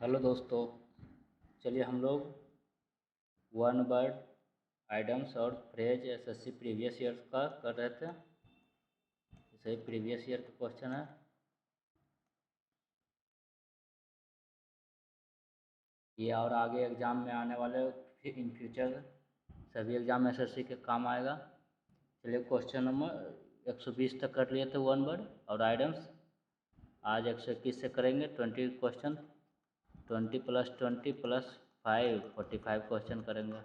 Hello दोस्तों। चलिए हम लोग वन वर्ड आइटम्स और फ्रेज एसएससी प्रीवियस ईयर का कर रहे थे। जैसे प्रीवियस ईयर का क्वेश्चन है। ये और आगे एग्ज़ाम में आने वाले इन फ्यूचर सभी एग्ज़ाम एसएससी के काम आएगा। चलिए क्वेश्चन नंबर 120 तक कर लिए थे वन वर्ड और आइटम्स। आज 121 से करेंगे 20 क्वेश्चन। 20 + 20 + 5 45 क्वेश्चन करेंगे।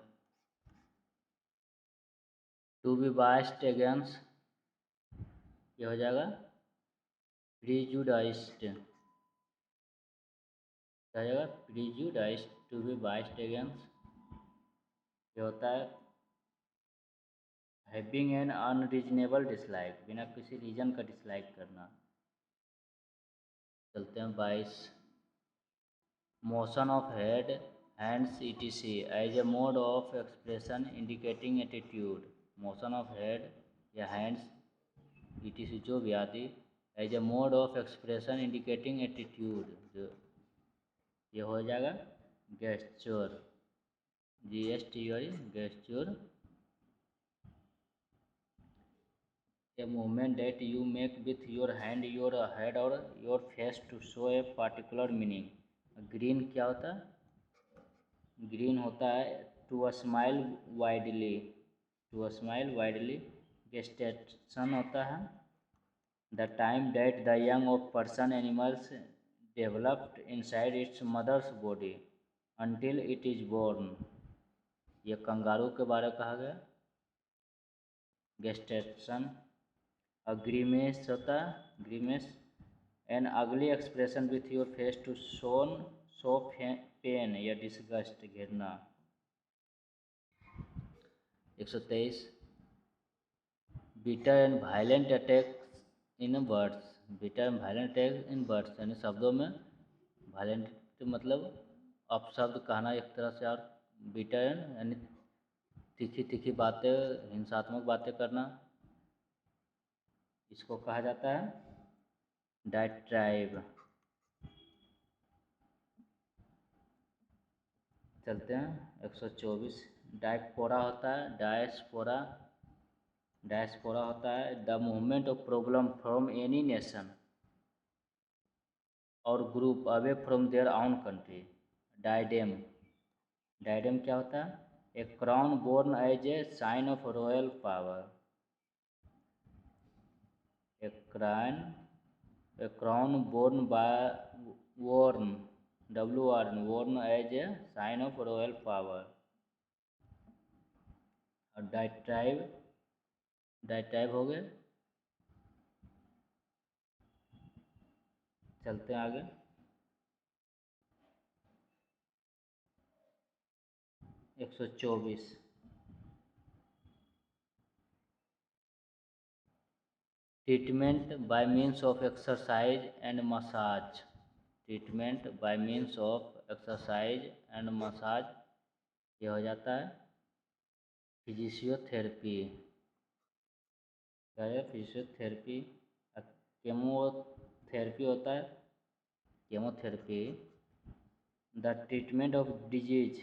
टू बी बाइस्ड अगेंस्ट ये हो जाएगा प्रीजुडाइस्ड। क्या हो जाएगा प्रीजुडाइस्ड। टू बी बाइस्ड अगेंस्ट ये होता है हैविंग एन अनरीजनेबल डिसलाइक, बिना किसी रीजन का डिसलाइक करना। चलते हैं 22। Motion of head hands etc as a mode of expression indicating attitude. Motion of head या हैंड्स ईटीसी जो भी आदि as a mode of expression indicating attitude, जो ये हो जाएगा gesture. GSTUR gesture. A movement that you make with your hand, your head or your face to show a particular meaning. Green क्या होता है? ग्रीन होता है to smile widely. To smile widely. Gestation होता है the time that the young of person animals developed inside its mother's body until it is born। ये kangaroo के बारे में कहा गया। गेस्टेशन। ग्रीमेस होता है grimace an ugly expression with your face to show pain या डिस्गस्ट, घिरना। 123। Bitter and violent attack in birds. Bitter and violent attack in birds यानी शब्दों में वायलेंट मतलब अपशब्द कहना एक तरह से, और बिटर यानी तीखी तीखी बातें, हिंसात्मक बातें करना, इसको कहा जाता है डायट्राइब। चलते हैं 124। डायस्पोरा होता है डायस्पोरा। डायस्पोरा होता है the movement of problem from any nation और group away from their own country. Diadem. Diadem क्या होता है? A crown born as a sign of royal power. A crown born by worn worn as a sign of royal power. और diatribe हो गए। चलते हैं आगे। 124। Treatment by means of exercise and massage. Treatment by means of exercise and massage ये हो जाता है फिजिशियोथेरेपी। क्या है फिजिशियोथेरेपी? केमोथेरेपी होता है chemotherapy the treatment of disease,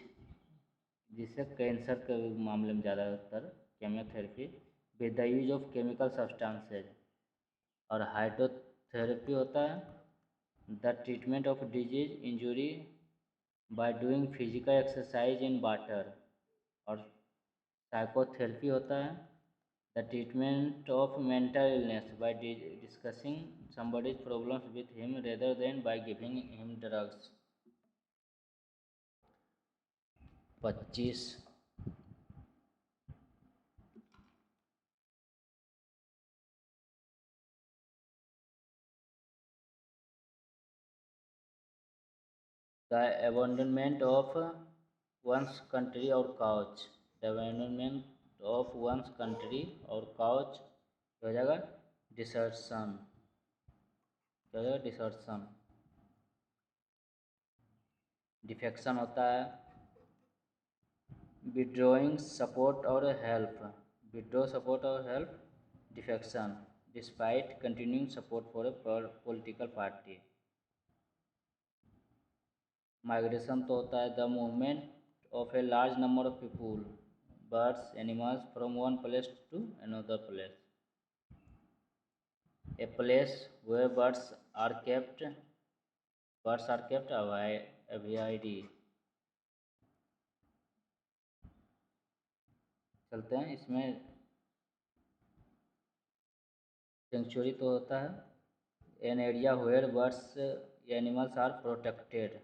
जिससे कैंसर के मामले में ज़्यादातर chemotherapy with the use of chemical substances. और हाइड्रोथेरेपी होता है the treatment of disease injury by doing physical exercise in water. और साइकोथेरेपी होता है the treatment of mental illness by discussing somebody's problems with him rather than by giving him drugs. 25। The abandonment of one's country और couch. The abandonment of one's country और couch हो जाएगा desertion. क्या हो जाएगा? Desertion. Defection होता है withdrawing support और हेल्प। विड्रॉ सपोर्ट और help. Defection despite continuing support for a political party. Migration तो होता है the movement of a large number of people birds animals from one place to another place. A place where birds are kept aviary। चलते हैं इसमें century तो होता है an area where birds animals are protected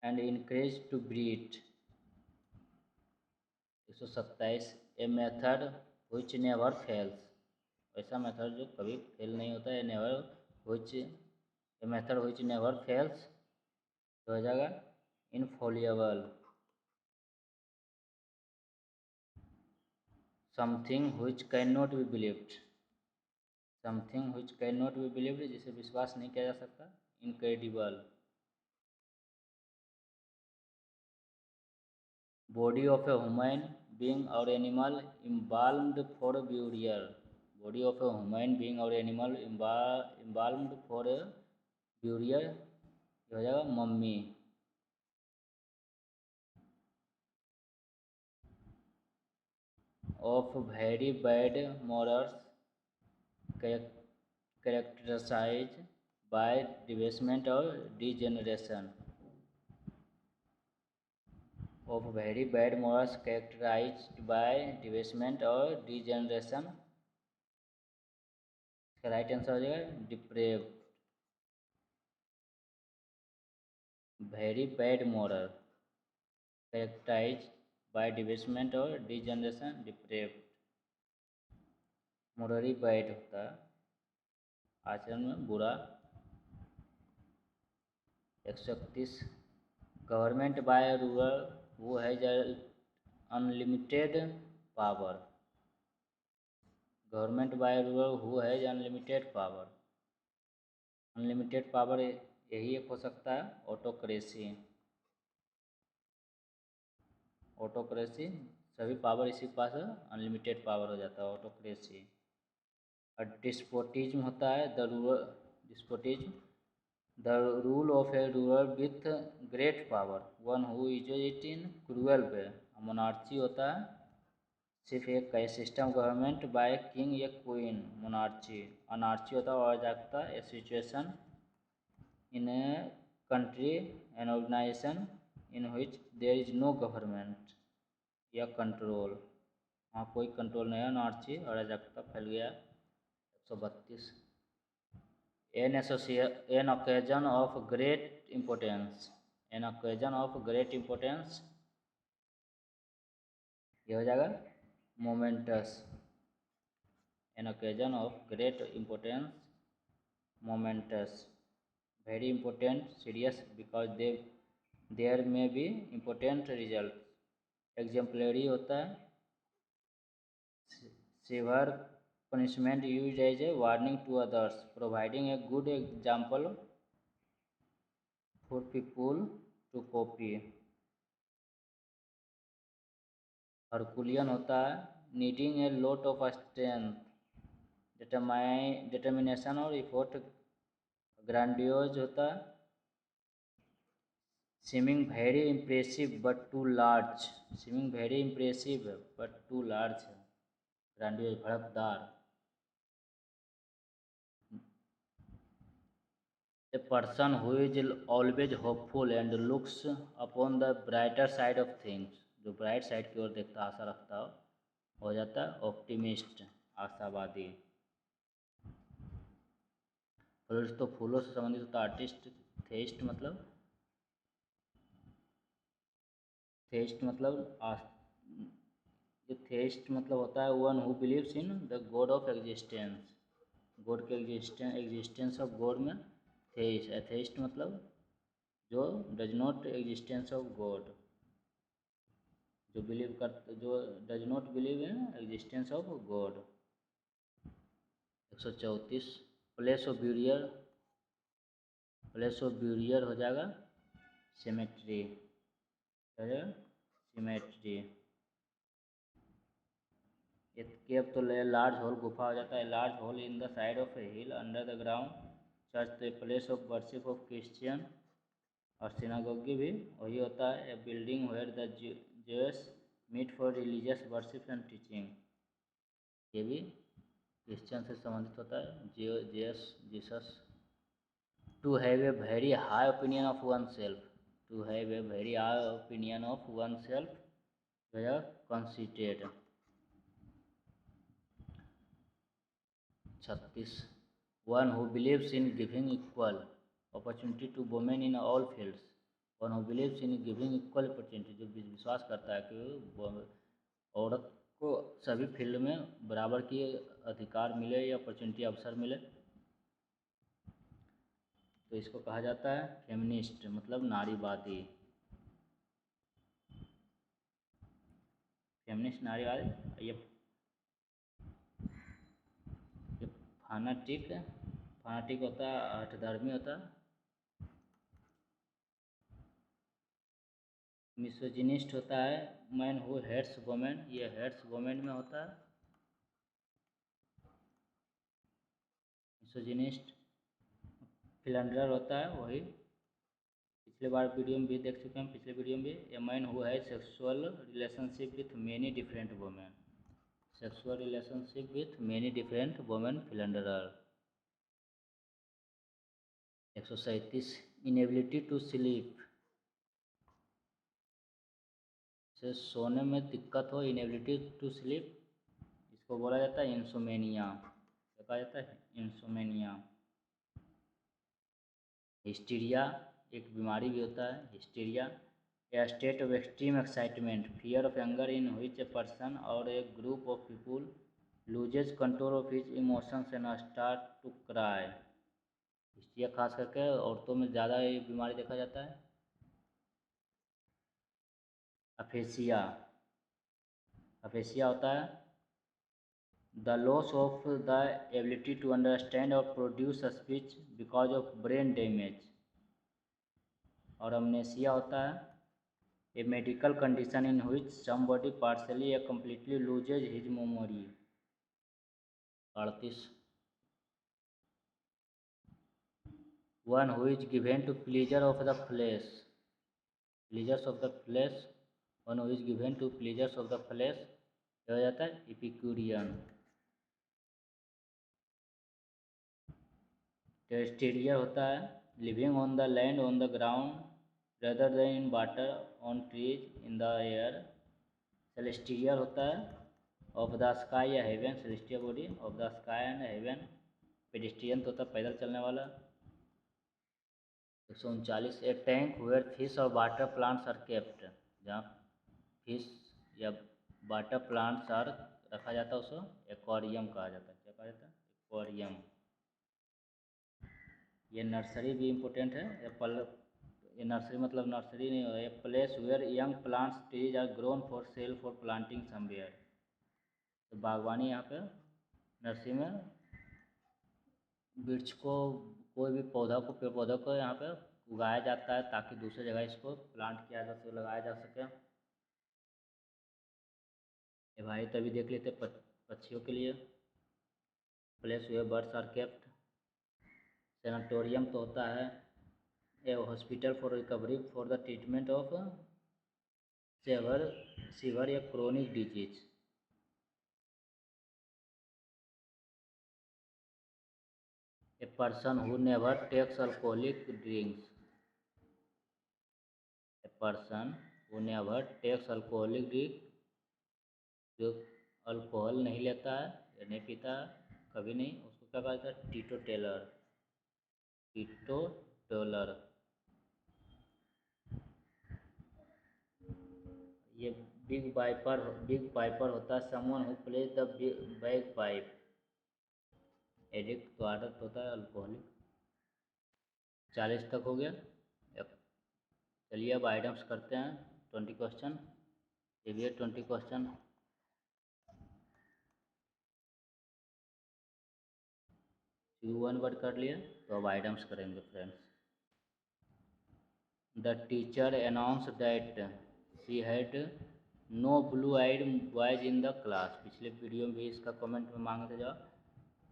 and encourage to breed. 127 a method which never fails. ऐसा method जो कभी fail नहीं होता है never which a method which never fails तो हो जाएगा infallible. Something which can not be believed. Something which can not be believed जिसे विश्वास नहीं किया जा सकता incredible. Body of a human being और animal embalmed for burial। Body of a human being और एनिमल embalmed फॉर burial हो जाएगा mummy. Of very bad morals characterized by debasement or degeneration। of very bad morals characterized by debasement or degeneration। इसका right answer हो जाएगा deprave. Very bad moral characterized by debasement or degeneration depraved। Morally bad होता है आचरण में बुरा। 131 government by rural वो है unlimited power. Government by rural who has unlimited power. Unlimited power यही एक हो सकता है ऑटोक्रेसी। ऑटोक्रेसी सभी पावर इसी के पास है अनलिमिटेड पावर हो जाता है ऑटोक्रेसी। और डिस्पोटिज्म होता है despotism the rule of a ruler with great power one who use it in cruel way. Monarchy होता है सिर्फ एक सिस्टम गवर्नमेंट बाय किंग या क्वीन मोनार्ची। अनार्ची होता है अराजकता a situation in a country an organization in which there is no government या control. वहाँ कोई कंट्रोल नहीं है अनार्ची अराजकता फैल गया। 132 an occasion of great importance. An occasion of great importance ये हो जाएगा momentous. An occasion of great importance momentous. Very important serious because there may be important result. Exemplary होता है severe punishment used as a warning to others providing a good example for people to copy। Herculean होता है needing a lot of strength determination और effort। Grandiose होता है seeming very impressive but too large। seeming very impressive but too large। Grandiose भड़कदार। A person who is always hopeful and looks upon the brighter side of things। जो bright side की ओर देखता आशा रखता हो जाता है ऑप्टिमिस्ट आशावादी। फ्लोरिस्ट तो फूलों से संबंधित होता है आर्टिस्ट। थेस्ट मतलब जो थेस्ट मतलब होता है one who believes in the God of existence. God के एग्जिस्टेंस ऑफ गॉड में थेस्ट। एथेस्ट मतलब जो does not existence of God जो does not believe in existence of God. 134 place of burial हो जाएगा सिमेट्री। सिमेट्री केव तो large whole गुफा हो जाता है large hole in the side of a hill under the ground. Church the place of worship of Christian. और synagogue भी वही होता है, a building where the Jews meet for religious worship and teaching. ये भी क्रिश्चियन से संबंधित होता है। Jesus to have a very high opinion of oneself, to have a very high opinion of oneself, conceited. 36 one who believes in giving equal opportunity to women in all fields, one who believes in giving equal opportunity, जो विश्वास करता है कि औरत को सभी field में बराबर की अधिकार मिले या अपॉर्चुनिटी अवसर मिले, तो इसको कहा जाता है फेमिनिस्ट, मतलब नारीवादी। फेमिनिस्ट नारीवादी। ये फानाटिक होता है, हठधर्मी होता है। मिसोजिनिस्ट होता है मैन हु हेट्स वुमेन, ये हेट्स वुमेन में होता है मिसोजिनिस्ट। फिलंडर होता है वही पिछले बार वीडियो में भी देख चुके हैं, पिछले वीडियो में भी, a man who has sexual relationship with many different women, sexual relationship with many different women philanderer. 137 inability to sleep, से सोने में दिक्कत हो, इनेबिलिटी टू स्लीप, इसको बोला जाता है इंसोमेनिया। क्या कहा जाता है? इंसोमेनिया। हिस्टीरिया एक बीमारी भी होता है, hysteria, a state of extreme excitement, fear of anger in which a person और a group of people loses control of his emotions and start to cry. Hysteria खास करके औरतों में ज़्यादा ये बीमारी देखा जाता है। अफेसिया, अफेसिया होता है the loss of the ability to understand और produce speech because of brain damage. और अमनेसिया होता है a medical condition in which somebody partly या completely loses his memory. 38 one who is given to pleasure of the flesh, pleasures of the flesh, one who is given to pleasures of the flesh क्या हो जाता है? Epicurean. Terrestrial होता है living on the land on the ground rather than in water on trees in the air. Celestial होता है of the sky या heaven, celestial body of the sky and heaven. Pedestrian तो होता है पैदल चलने वाला। 139 ए टैंक वेयर फिश और वाटर प्लांट्स आर केप्ट, जहाँ फिश या वाटर प्लांट्स आर रखा जाता है उसको एक्वेरियम कहा जाता है। क्या कहा जाता है? एक्वेरियम। ये नर्सरी भी इम्पोर्टेंट है। ये नर्सरी मतलब नर्सरी नहीं हो, a place where young plants trees are grown for sale for planting somewhere. तो बागवानी यहाँ पे नर्सरी में वृक्ष को, कोई भी पौधा को, पेड़ पौधा को यहाँ पे उगाया जाता है ताकि दूसरी जगह इसको प्लांट किया जा सके, लगाया जा सके। ये भाई तभी देख लेते पक्षियों के लिए place where birds are kept. Sanatorium तो होता है a hospital for recovery for the treatment of severe या chronic disease. A person who never takes alcoholic drinks, a person who never takes alcoholic drink, जो alcohol नहीं लेता है या नहीं पीता कभी नहीं, उसको क्या कहा जाता है? टीटो टेलर, टीटो टेलर। ये बिग पाइपर होता है someone who plays the bagpipe. Addict तो आदत होता है अल्कोहलिक। 40 तक हो गया। चलिए अब आइटम्स करते हैं 20 क्वेश्चन। ये भी है 20 क्वेश्चन। वन वर्ड कर लिए तो अब आइटम्स करेंगे friends. The teacher announce that she had no blue eyed boys in the class. पिछले वीडियो में भी इसका कमेंट में मांगे थे जवाब।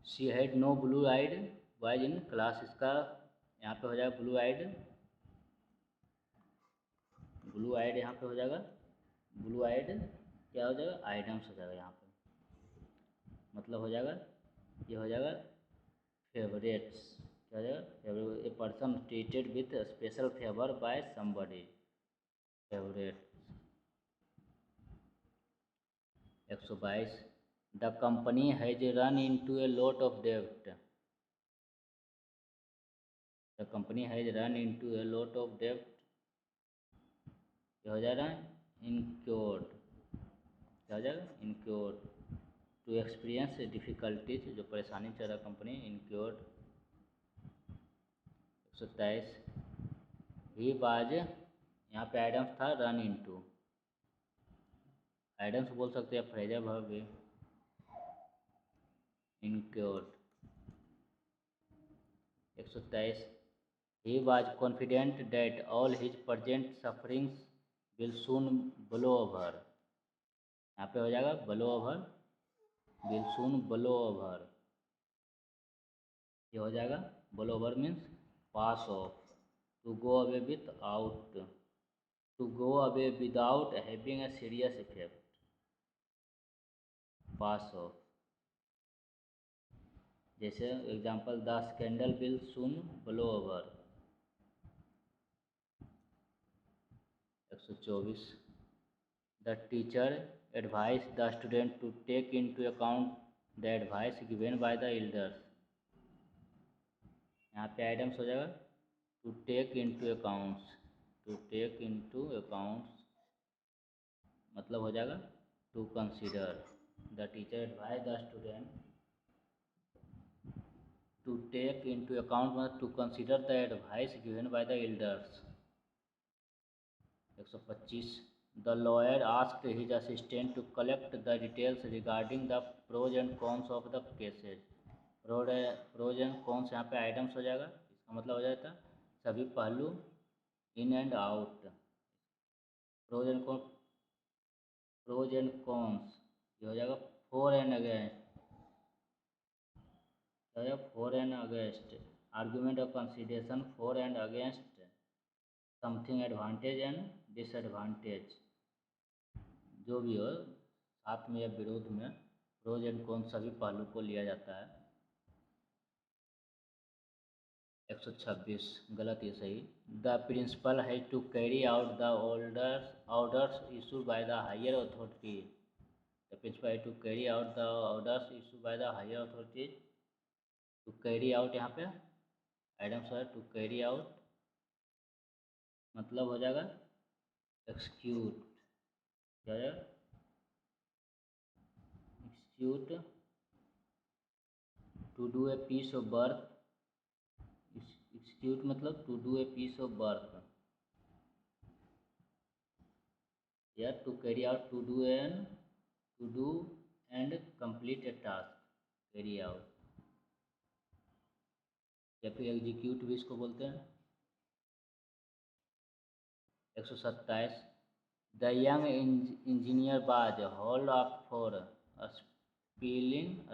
She had no blue eyed boys in class, इसका यहाँ पे हो जाएगा ब्लू आइड ब्लू आइड यहाँ पे हो जाएगा, ब्लू आइड क्या हो जाएगा, आइटम्स हो जाएगा यहाँ पे, मतलब हो जाएगा, ये हो जाएगा फेवरेट्स, क्या हो जाएगा, favourite, a person treated with special favour by somebody, favourite. 122, the company has run into a lot of डेब्ट, the company has run into a lot of डेब्ट, क्या हो जाएगा, इनक्योर्ड, क्या हो जाएगा, इनक्योर्ड, टू एक्सपीरियंस डिफ़िकल्टीज, जो परेशानी चल रहा कंपनी, इनक्योर्ड। 123, ही बाज, यहाँ पे एडम्स था, रन इनटू, एडम्स बोल सकते हैं, फ्रेजर वर्ब भी, इनक्योर्ड। 123, he was confident that all his present sufferings will soon blow over, यहाँ पे हो जाएगा blow over, will soon blow over, ये हो जाएगा blow over means pass off, to go away without, to go away without having a serious effect, pass off। जैसे example, the scandal will soon blow over. 124, the teacher advise the student to take into account the advice given by the elders, यहाँ पे items हो जाएगा, to take into accounts, to take into accounts, मतलब हो जाएगा to consider, the teacher advise the student to take into account, मतलब to consider the advice given by the elders. 125, the lawyer asked his assistant to collect the details regarding the pros and cons of the cases, pros and cons यहाँ पे items हो जाएगा, इसका मतलब हो जाता है सभी पहलू, in and out, pros and cons, pros and cons, ये हो जाएगा फॉर एंड अगेंस्ट, क्या हो जाएगा, for and against, argument of consideration for and against something, advantage and disadvantage, जो भी हो साथ में या विरोध में, प्रोज एंड कॉन्स सभी पहलू को लिया जाता है। 126, गलत, ये सही, the principal has to carry out the orders issued by the higher authority, the principal has to carry out the orders issued by the higher authorities, to carry out यहाँ पे आइटम्स है, टू कैरी आउट मतलब हो जाएगा execute, क्या हो जाएगा, execute, to do a piece of work, execute मतलब to do a piece of work, या to carry out, to do and complete a task, carry out, या फिर एग्जीक्यूट भी इसको बोलते हैं। 127, the young engineer was hold up for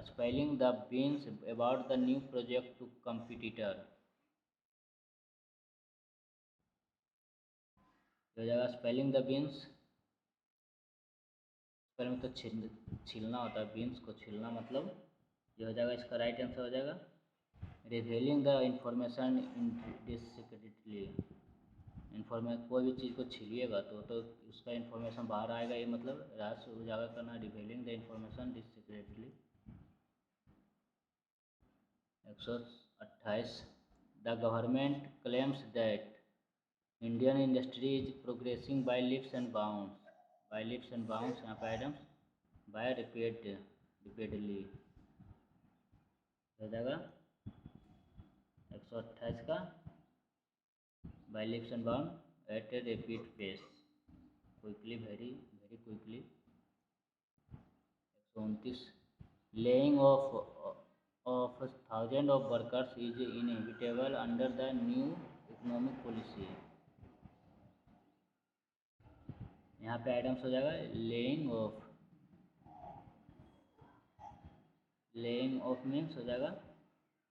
spelling the beans about the new project to competitor, हो जाएगा spelling the beans, spelling तो छीलना होता है, बीन्स को छीलना, मतलब ये हो जाएगा, इसका राइट आंसर हो जाएगा revealing the information discreetly, information, कोई भी चीज़ को छीलिएगा तो उसका इन्फॉर्मेशन बाहर आएगा, ये मतलब रहस्य उजागर करना, revealing the information discreetly. 128, the government claims that Indian industry is progressing by leaps and bounds, by leaps and bounds यहाँ पे आइटम्स, बाय रिपीटेडली, हो जाएगा 128 का, by leaps and bound at a repeat pace, quickly, very very quickly. 129, laying off thousand of workers is inevitable under the new economic policy, यहाँ पे items हो जाएगा laying of means हो जाएगा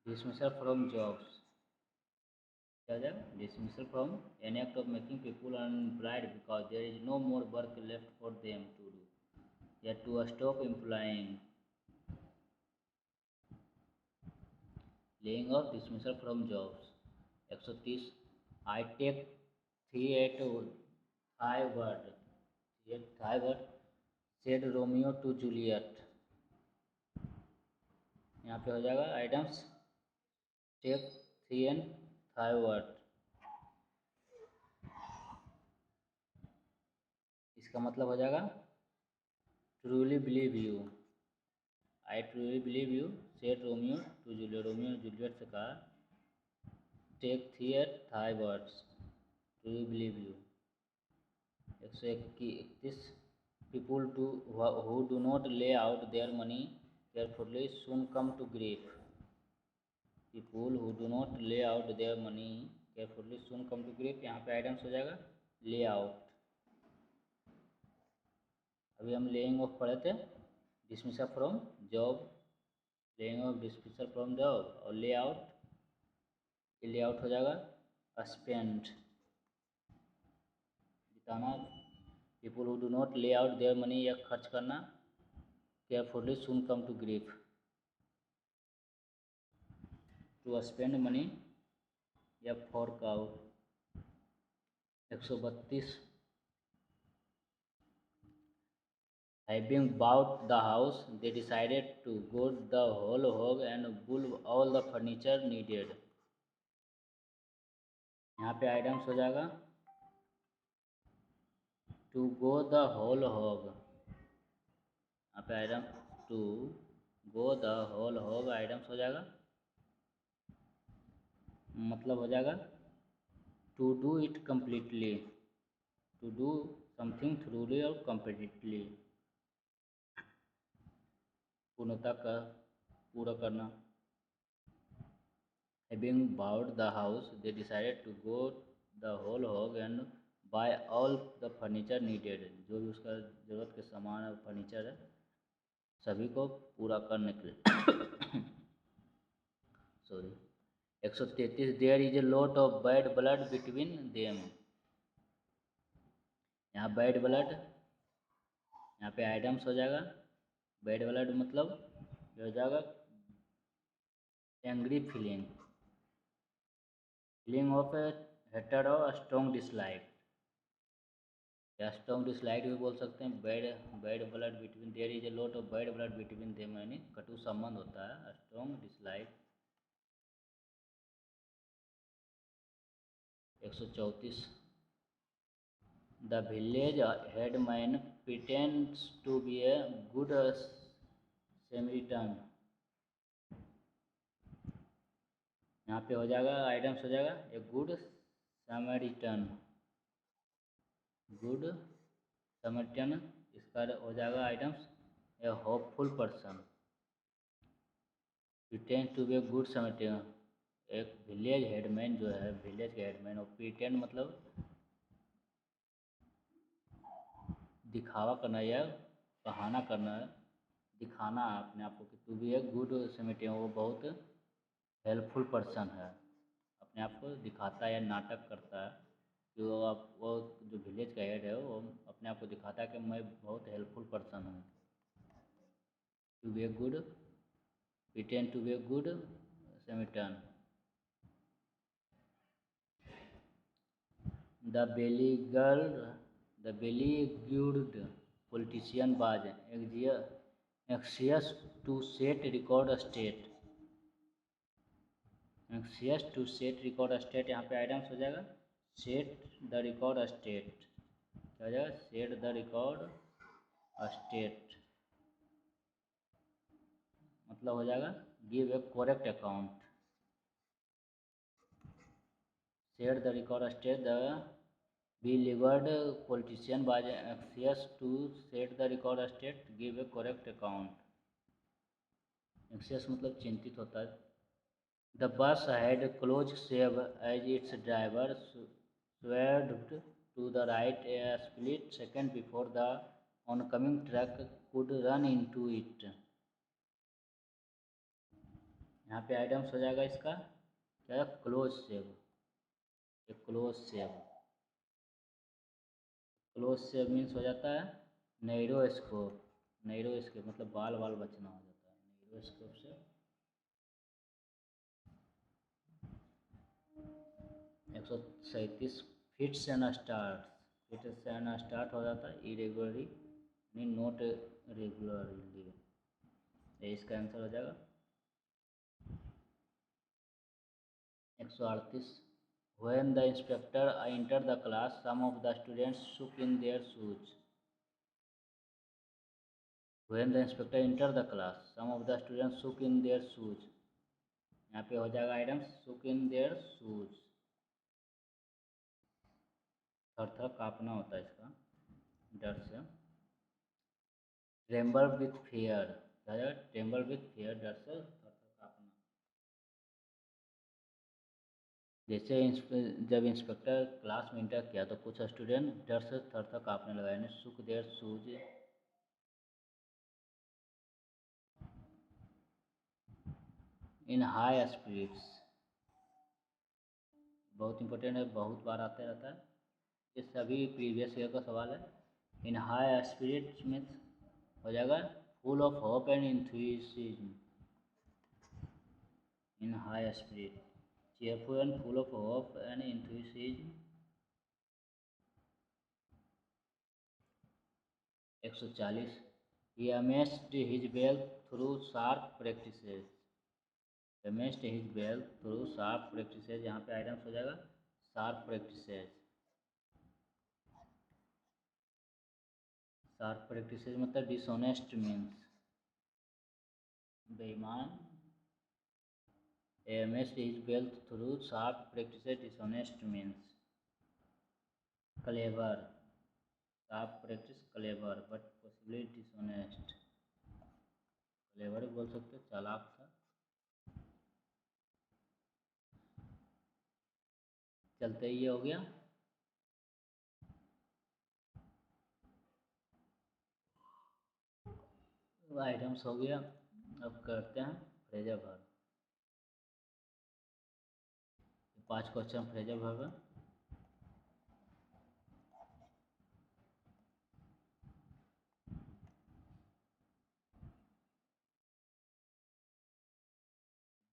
dismissal from jobs, क्या हो जाएगा? Dismissal from an act of making people unemployed because there is no more work left for them to do या to stop employing. Laying off dismissal from jobs. 130. I take thee at thy word. Thy word said Romeo to Juliet. यहाँ पे हो जाएगा idioms take thee and thy word. इसका मतलब हो जाएगा truly believe you. I truly believe you said Romeo to Juliet. Romeo ने Juliet से कहा take thee at thy words truly believe you. 131. People who do not lay out their money carefully soon come to grief. People who do not lay out their money carefully soon come to grief. यहाँ पे items हो जाएगा ले out. अभी हम laying off पढ़े थे. Dismissal from job, laying off dismissal from job और ले आउट. ले आउट हो जाएगा स्पेंड, जिताना. People who do not lay out their money या खर्च करना. Carefully soon come to grief, to spend money या fork out. 132. Having bought the house, they decided to go the whole hog and pull all the furniture needed. यहाँ पे items हो जाएगा to go the whole hog. यहाँ पे item to go the whole hog items हो जाएगा. मतलब हो जाएगा to do it completely, to do something thoroughly और कम्प्लीटली, पूर्णता का पूरा करना. Having bought the house, they decided to go the whole hog and buy all the furniture needed. जो भी उसका ज़रूरत के सामान और फर्नीचर है सभी को पूरा करने के लिए. Sorry. 133. There is a lot of bad blood between them. यहाँ बैड ब्लड, यहाँ पे आइटम्स हो जाएगा. बैड ब्लड मतलब ये हो जाएगा angry feeling, feeling of hated और स्ट्रॉन्ग डिसलाइक. या स्ट्रॉन्ग डिसलाइक भी बोल सकते हैं. Bad bad blood between, there is a lot of bad blood between them, यानी कटु संबंध होता है. Strong dislike. 134. The village headman pretends to be a good Samaritan. यहाँ पे हो जाएगा आइटम्स हो जाएगा a good Samaritan, good Samaritan. इसका हो जाएगा idioms a hopeful person. Pretend to be a good Samaritan. एक विलेज हेडमैन जो है, विलेज के हेडमैन, और प्रिटेंड मतलब दिखावा करना या बहाना करना, दिखाना अपने आप को कि to be a good Samaritan, वो बहुत हेल्पफुल पर्सन है. अपने आप को दिखाता है या नाटक करता है कि वो जो विलेज का हेड है वो अपने आप को दिखाता है कि मैं बहुत हेल्पफुल पर्सन हूँ. To be a good, pretend to be a good Samaritan. The beleaguered politician was anxious to set record straight. anxious to set record straight. यहाँ पे आइटम्स हो जाएगा set the record straight. क्या हो जाएगा? set the record straight मतलब हो जाएगा give a correct account. set the record straight. The beleaguered politician was anxious to set the record straight, give a correct account. anxious मतलब चिंतित होता है. The bus had close shave as its driver swerved to the right a split second before the oncoming truck could run into it. यहाँ पे items हो जाएगा इसका क्या है? Close shave. A close shape. Close shape means हो जाता है नैरो स्कोप। नैरो स्कोप मतलब बाल बाल बचना हो जाता है नैरो स्कोप से। 137 fits and start. Fits and start हो जाता है इरेगुलरली मीन नॉट रेगुलरली। ये इसका आंसर हो जाएगा 138। When the inspector entered the class, some of the students shook in their shoes. When the inspector entered the class, some of the students shook in their shoes. यहाँ पे हो जाएगा items shook in their shoes। थर थर काँपना होता है इसका डर से। Tremble with fear, tremble with fear डर से थर थर काँपना। जैसे जब इंस्पेक्टर क्लास में इंटर किया तो कुछ स्टूडेंट डर से थर थर काँपने लगा, यानी shook their shoes. In high speeds, बहुत इंपॉर्टेंट है, बहुत बार आते रहता है, ये सभी प्रीवियस ईयर का सवाल है। इन हाई स्पिरिट्स मीन्स हो जाएगा full of hope and enthusiasm. In high spirit, cheerful and full of hope and enthusiasm. 140 he amassed his wealth through sharp practices। amassed his wealth through sharp practices, यहाँ पे items हो जाएगा sharp practices। sharp practices मतलब dishonest means बेईमान। amassed his wealth through sharp practices, dishonest means clever। sharp practice clever but possibly dishonest। clever बोल सकते, चालाक था। चलते ही ये हो गया। आइटम्स हो गया। अब करते हैं Fraser verb. 5 question Fraser verb है।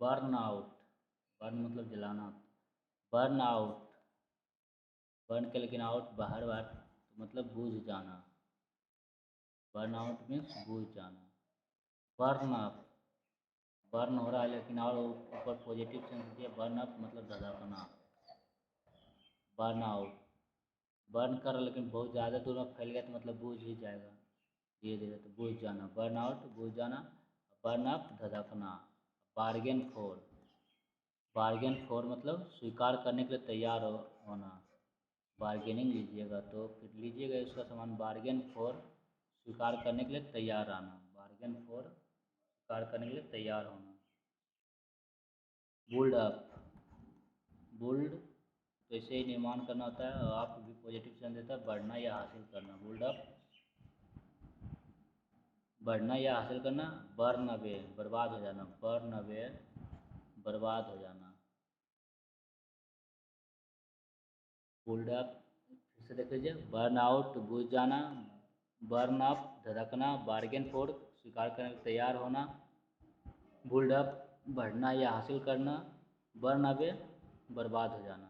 बर्न आउट, बर्न मतलब जलाना। बर्न आउट, बर्न के लेकिन आउट बाहर बाहर तो मतलब बुझ जाना। बर्न आउट मीन्स बुझ जाना। बर्न अप, बर्न हो रहा है लेकिन और ऊपर पॉजिटिव सेंस दिया, बर्न अप मतलब धधकना। बर्न आउट, बर्न कर रहा लेकिन बहुत ज़्यादा दूर में फैल गया तो मतलब बुझ ही जाएगा धीरे धीरे, तो बुझ जाना। बर्न आउट बुझ जाना। बर्न अप धधकना। बार्गेन फॉर, बार्गेन फॉर मतलब स्वीकार करने के लिए तैयार होना। बार्गेनिंग लीजिएगा तो फिर लीजिएगा उसका सामान। बार्गेन फॉर स्वीकार करने के लिए तैयार आना। बार्गेन फॉर स्वीकार करने के लिए तैयार होना। बुल्ड अप, बुल्ड तो इसे ही निर्माण करना होता है और आप भी पॉजिटिव सेंस देता है बढ़ना या हासिल करना। बुल्ड अप बढ़ना या हासिल करना। बर्न अवे बर्बाद हो जाना। बर्न अवे बर्बाद हो जाना। बुल्ड अप फिर से देख लीजिए, बर्न आउट बुझ जाना, बर्न अप धधकना, बार्गेन फोर स्वीकार करने के तैयार होना, बुल्ड अप बढ़ना या हासिल करना, बर्न अवे बर्बाद हो जाना।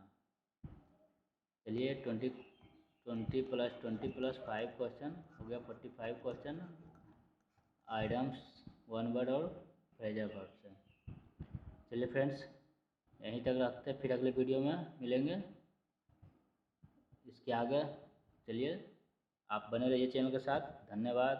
चलिए 20 प्लस 5 क्वेश्चन हो गया 45 क्वेश्चन आइटम्स वन वर्ड और फ्रेजर वर्ब से। चलिए फ्रेंड्स यहीं तक रखते हैं, फिर अगले वीडियो में मिलेंगे इसके आगे। चलिए आप बने रहिए चैनल के साथ। धन्यवाद।